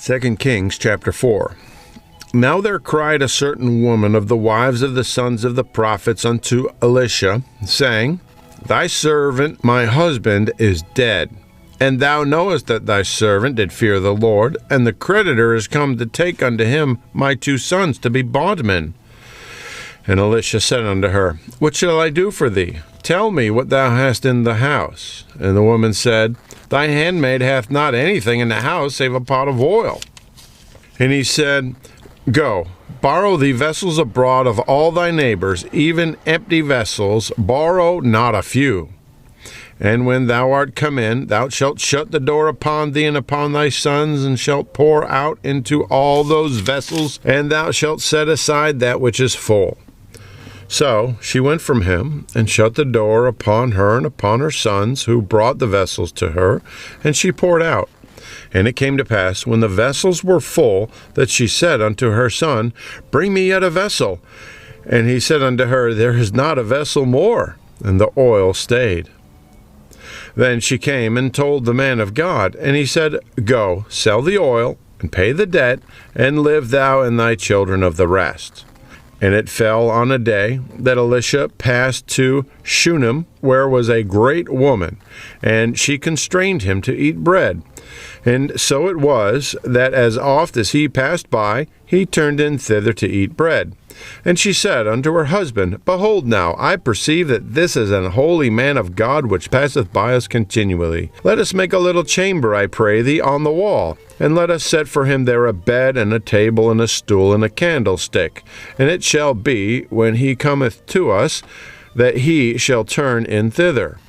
2 Kings chapter 4. Now there cried a certain woman of the wives of the sons of the prophets unto Elisha, saying, Thy servant my husband is dead, and thou knowest that thy servant did fear the Lord, and the creditor is come to take unto him my 2 sons to be bondmen. And Elisha said unto her, What shall I do for thee? Tell me what thou hast in the house. And the woman said, Thy handmaid hath not anything in the house save a pot of oil. And he said, Go, borrow thee vessels abroad of all thy neighbours, even empty vessels, borrow not a few. And when thou art come in, thou shalt shut the door upon thee and upon thy sons, and shalt pour out into all those vessels, and thou shalt set aside that which is full. So she went from him, and shut the door upon her and upon her sons, who brought the vessels to her, and she poured out. And it came to pass, when the vessels were full, that she said unto her son, Bring me yet a vessel. And he said unto her, There is not a vessel more. And the oil stayed. Then she came and told the man of God, and he said, Go, sell the oil, and pay the debt, and live thou and thy children of the rest. And it fell on a day that Elisha passed to Shunem, where was a great woman, and she constrained him to eat bread. And so it was, that as oft as he passed by, he turned in thither to eat bread. And she said unto her husband, Behold now, I perceive that this is an holy man of God, which passeth by us continually. Let us make a little chamber, I pray thee, on the wall, and let us set for him there a bed, and a table, and a stool, and a candlestick. And it shall be, when he cometh to us, that he shall turn in thither.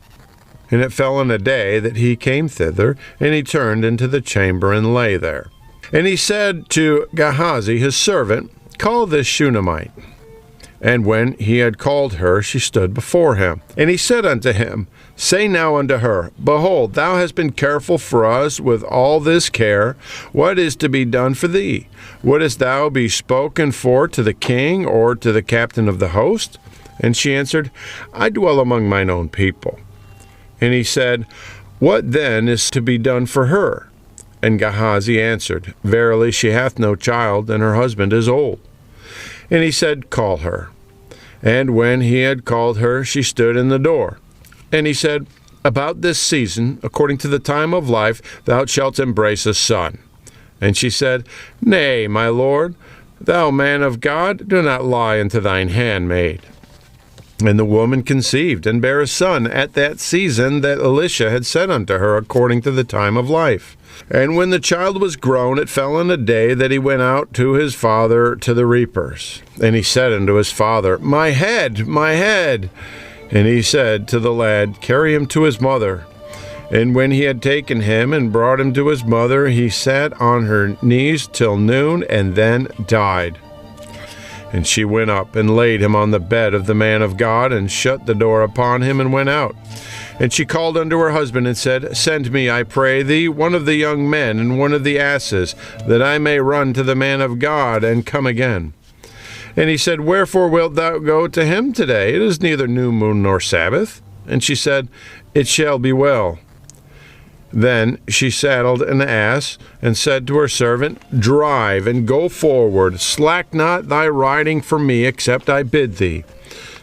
And it fell on a day that he came thither, and he turned into the chamber, and lay there. And he said to Gehazi his servant, Call this Shunammite. And when he had called her, she stood before him. And he said unto him, Say now unto her, Behold, thou hast been careful for us with all this care. What is to be done for thee? Wouldest thou be spoken for to the king, or to the captain of the host? And she answered, I dwell among mine own people. And he said, What then is to be done for her? And Gehazi answered, Verily she hath no child, and her husband is old. And he said, Call her. And when he had called her, she stood in the door. And he said, About this season, according to the time of life, thou shalt embrace a son. And she said, Nay, my lord, thou man of God, do not lie unto thine handmaid. And the woman conceived, and bare a son at that season that Elisha had said unto her, according to the time of life. And when the child was grown, it fell on a day that he went out to his father to the reapers. And he said unto his father, My head, my head. And he said to the lad, Carry him to his mother. And when he had taken him and brought him to his mother, he sat on her knees till noon, and then died. And she went up and laid him on the bed of the man of God, and shut the door upon him, and went out. And she called unto her husband, and said, Send me, I pray thee, one of the young men, and one of the asses, that I may run to the man of God, and come again. And he said, Wherefore wilt thou go to him today? It is neither new moon nor Sabbath. And she said, It shall be well. Then she saddled an ass, and said to her servant, Drive, and go forward. Slack not thy riding for me, except I bid thee.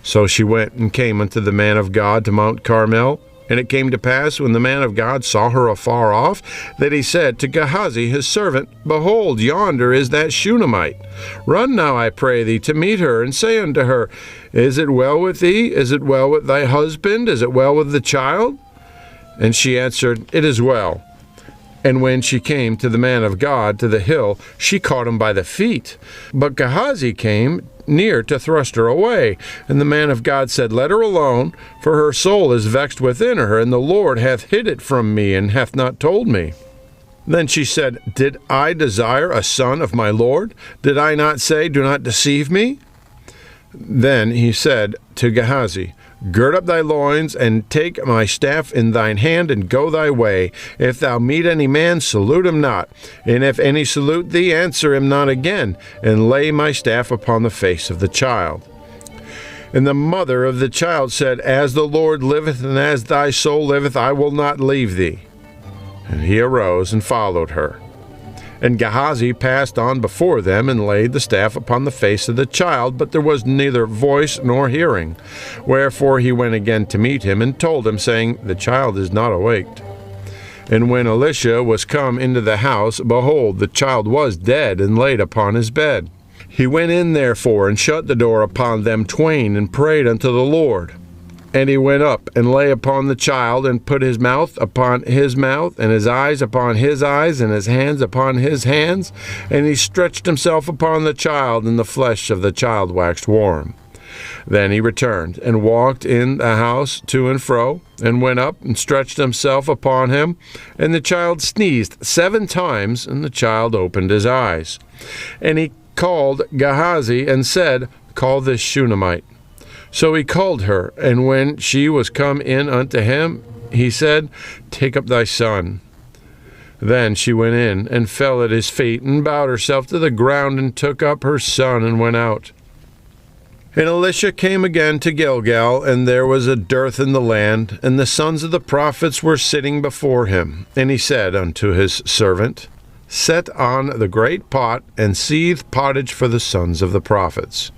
So she went and came unto the man of God to Mount Carmel. And it came to pass, when the man of God saw her afar off, that he said to Gehazi his servant, Behold, yonder is that Shunammite. Run now, I pray thee, to meet her, and say unto her, Is it well with thee? Is it well with thy husband? Is it well with the child? And she answered, It is well. And when she came to the man of God to the hill, she caught him by the feet. But Gehazi came near to thrust her away. And the man of God said, Let her alone, for her soul is vexed within her, and the Lord hath hid it from me, and hath not told me. Then she said, Did I desire a son of my Lord? Did I not say, Do not deceive me? Then he said to Gehazi, Gird up thy loins, and take my staff in thine hand, and go thy way. If thou meet any man, salute him not. And if any salute thee, answer him not again, and lay my staff upon the face of the child. And the mother of the child said, As the Lord liveth, and as thy soul liveth, I will not leave thee. And he arose and followed her. And Gehazi passed on before them, and laid the staff upon the face of the child, but there was neither voice nor hearing. Wherefore he went again to meet him, and told him, saying, The child is not awaked. And when Elisha was come into the house, behold, the child was dead, and laid upon his bed. He went in therefore, and shut the door upon them twain, and prayed unto the Lord. And he went up, and lay upon the child, and put his mouth upon his mouth, and his eyes upon his eyes, and his hands upon his hands. And he stretched himself upon the child, and the flesh of the child waxed warm. Then he returned, and walked in the house to and fro, and went up, and stretched himself upon him. And the child sneezed 7 times, and the child opened his eyes. And he called Gehazi, and said, Call this Shunammite. So he called her, and when she was come in unto him, he said, Take up thy son. Then she went in, and fell at his feet, and bowed herself to the ground, and took up her son, and went out. And Elisha came again to Gilgal, and there was a dearth in the land, and the sons of the prophets were sitting before him. And he said unto his servant, Set on the great pot, and seethe pottage for the sons of the prophets.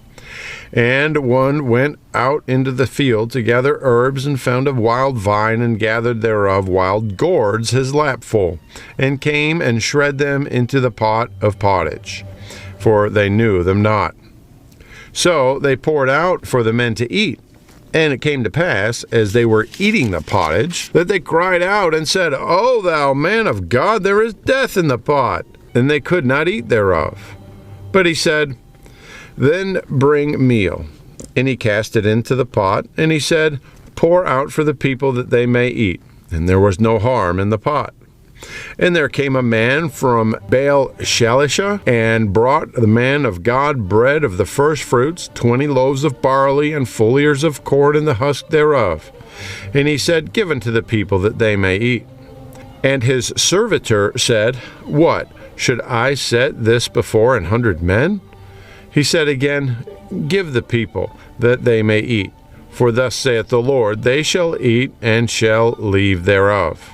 And one went out into the field to gather herbs, and found a wild vine, and gathered thereof wild gourds his lapful, and came and shred them into the pot of pottage, for they knew them not. So they poured out for the men to eat. And it came to pass, as they were eating the pottage, that they cried out and said, O thou man of God, there is death in the pot. And they could not eat thereof. But he said, Then bring meal. And he cast it into the pot, and he said, Pour out for the people that they may eat. And there was no harm in the pot. And there came a man from Baal-shalisha, and brought the man of God bread of the first fruits, 20 loaves of barley, and full ears of corn, and the husk thereof. And he said, Give unto the people that they may eat. And his servitor said, What, should I set this before 100 men? He said again, Give the people that they may eat. For thus saith the Lord, They shall eat, and shall leave thereof.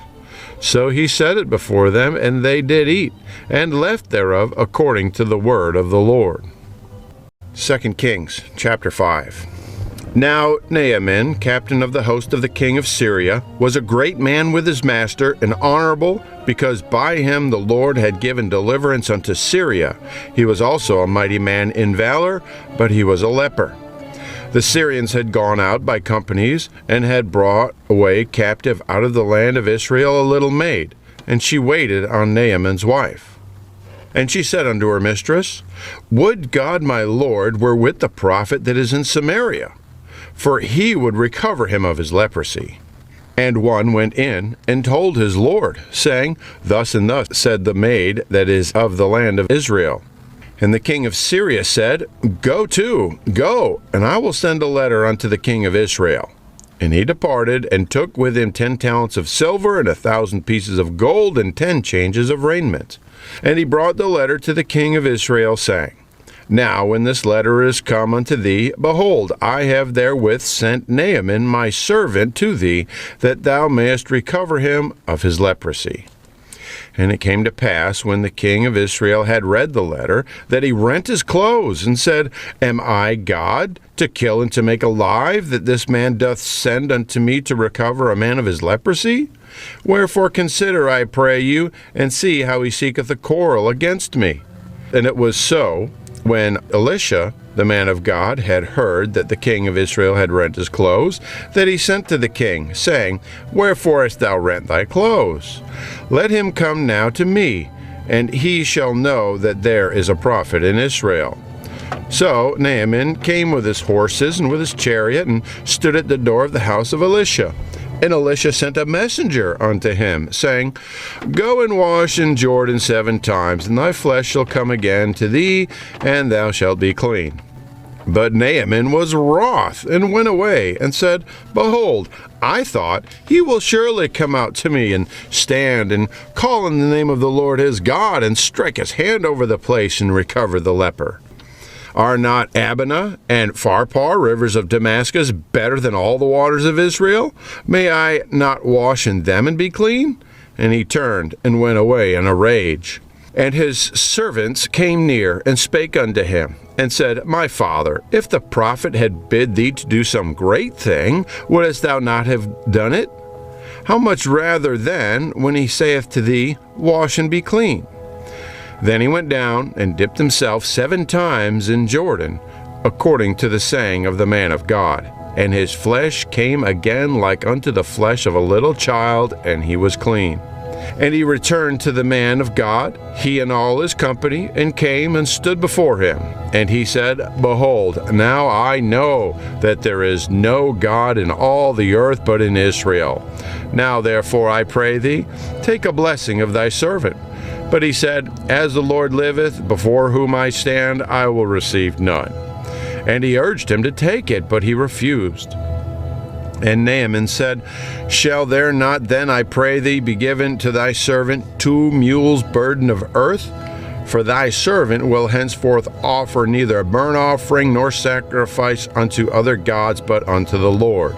So he set it before them, and they did eat, and left thereof according to the word of the Lord. 2 Kings chapter 5. Now Naaman, captain of the host of the king of Syria, was a great man with his master, and honorable, because by him the Lord had given deliverance unto Syria. He was also a mighty man in valor, but he was a leper. The Syrians had gone out by companies, and had brought away captive out of the land of Israel a little maid, and she waited on Naaman's wife. And she said unto her mistress, Would God my Lord were with the prophet that is in Samaria, for he would recover him of his leprosy. And one went in and told his Lord, saying, Thus and thus said the maid that is of the land of Israel. And the king of Syria said, Go to, go, and I will send a letter unto the king of Israel. And he departed, and took with him 10 talents of silver, and 1,000 pieces of gold, and 10 changes of raiment. And he brought the letter to the king of Israel, saying, Now when this letter is come unto thee, behold, I have therewith sent Naaman my servant to thee, that thou mayest recover him of his leprosy. And it came to pass, when the king of Israel had read the letter, that he rent his clothes, and said, Am I God, to kill and to make alive, that this man doth send unto me to recover a man of his leprosy? Wherefore consider, I pray you, and see how he seeketh a quarrel against me. And it was so, when Elisha, the man of God, had heard that the king of Israel had rent his clothes, that he sent to the king, saying, Wherefore hast thou rent thy clothes? Let him come now to me, and he shall know that there is a prophet in Israel. So Naaman came with his horses and with his chariot, and stood at the door of the house of Elisha. And Elisha sent a messenger unto him, saying, Go and wash in Jordan 7 times, and thy flesh shall come again to thee, and thou shalt be clean. But Naaman was wroth, and went away, and said, Behold, I thought, he will surely come out to me, and stand, and call in the name of the Lord his God, and strike his hand over the place, and recover the leper. Are not Abana and Pharpar, rivers of Damascus, better than all the waters of Israel? May I not wash in them and be clean? And he turned and went away in a rage. And his servants came near and spake unto him, and said, My father, if the prophet had bid thee to do some great thing, wouldest thou not have done it? How much rather then, when he saith to thee, Wash and be clean? Then he went down and dipped himself 7 times in Jordan, according to the saying of the man of God. And his flesh came again like unto the flesh of a little child, and he was clean. And he returned to the man of God, he and all his company, and came and stood before him. And he said, Behold, now I know that there is no God in all the earth but in Israel. Now therefore I pray thee, take a blessing of thy servant. But he said, As the Lord liveth, before whom I stand, I will receive none. And he urged him to take it, but he refused. And Naaman said, Shall there not then, I pray thee, be given to thy servant 2 mules' burden of earth? For thy servant will henceforth offer neither a burnt offering nor sacrifice unto other gods, but unto the Lord.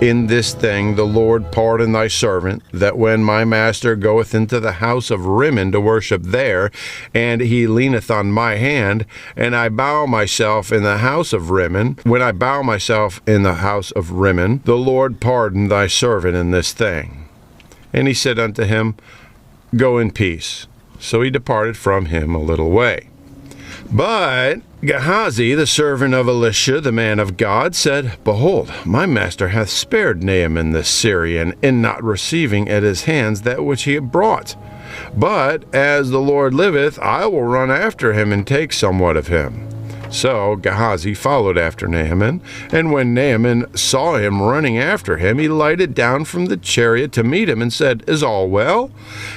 In this thing the Lord pardon thy servant, that when my master goeth into the house of Rimmon to worship there, and he leaneth on my hand, and I bow myself in the house of Rimmon, when I bow myself in the house of Rimmon, the Lord pardon thy servant in this thing. And he said unto him, Go in peace. So he departed from him a little way. But Gehazi, the servant of Elisha, the man of God, said, Behold, my master hath spared Naaman the Syrian, in not receiving at his hands that which he had brought. But as the Lord liveth, I will run after him and take somewhat of him. So Gehazi followed after Naaman, and when Naaman saw him running after him, he lighted down from the chariot to meet him, and said, Is all well?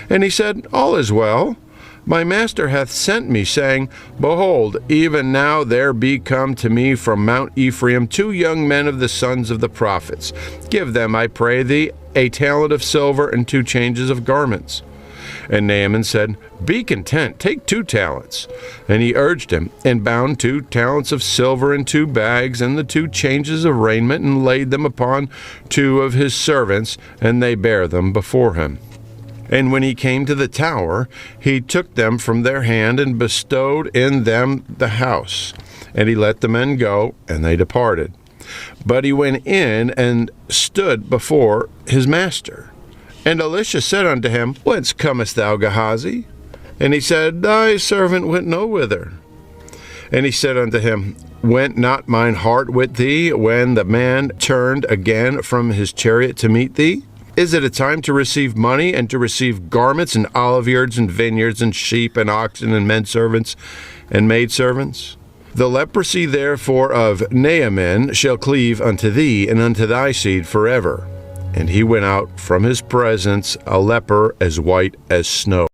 And he said, All is well. My master hath sent me, saying, Behold, even now there be come to me from Mount Ephraim 2 young men of the sons of the prophets. Give them, I pray thee, a talent of silver and 2 changes of garments. And Naaman said, Be content, take 2 talents. And he urged him, and bound 2 talents of silver in 2 bags, and the 2 changes of raiment, and laid them upon 2 of his servants, and they bare them before him. And when he came to the tower, he took them from their hand, and bestowed in them the house. And he let the men go, and they departed. But he went in and stood before his master. And Elisha said unto him, Whence comest thou, Gehazi? And he said, Thy servant went no whither. And he said unto him, Went not mine heart with thee, when the man turned again from his chariot to meet thee? Is it a time to receive money, and to receive garments, and oliveyards, and vineyards, and sheep, and oxen, and menservants, and maidservants? The leprosy therefore of Naaman shall cleave unto thee, and unto thy seed forever. And he went out from his presence a leper as white as snow.